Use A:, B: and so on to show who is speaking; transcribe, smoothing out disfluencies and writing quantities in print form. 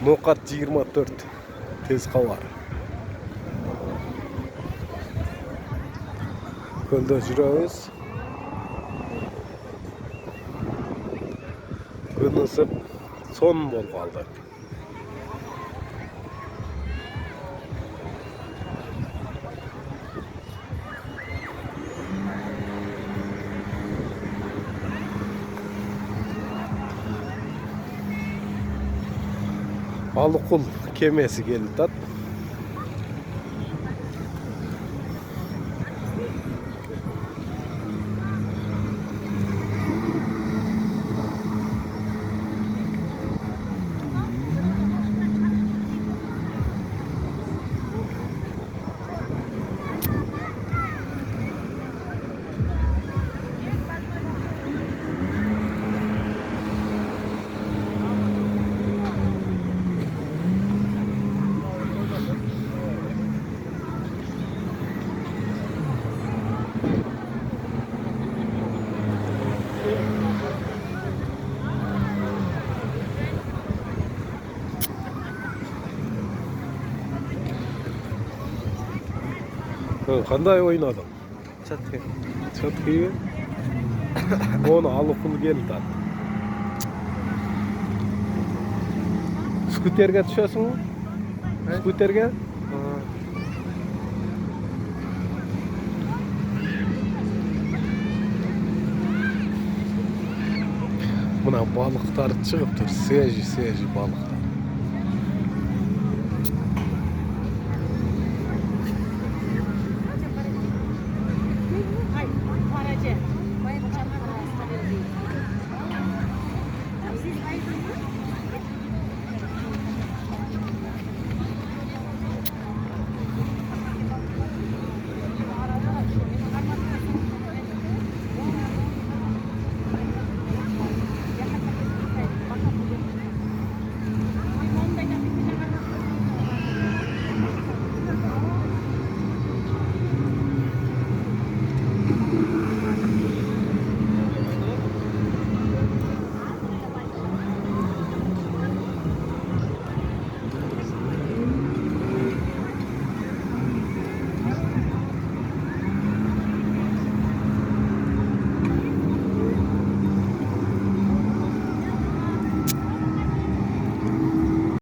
A: Ноқат 24 тез хабар. Көлдө жүрөбүз. Күн ысып сон болуп калды. Балыкул кемеси келип атат. Кандай ойнадың?
B: Чатки.
A: Чаткиби? Оны алыкул келип атат. Скутерге түшөсүңбү? Скутерге? Мына балыктар чыгыптыр, свежий балыктар.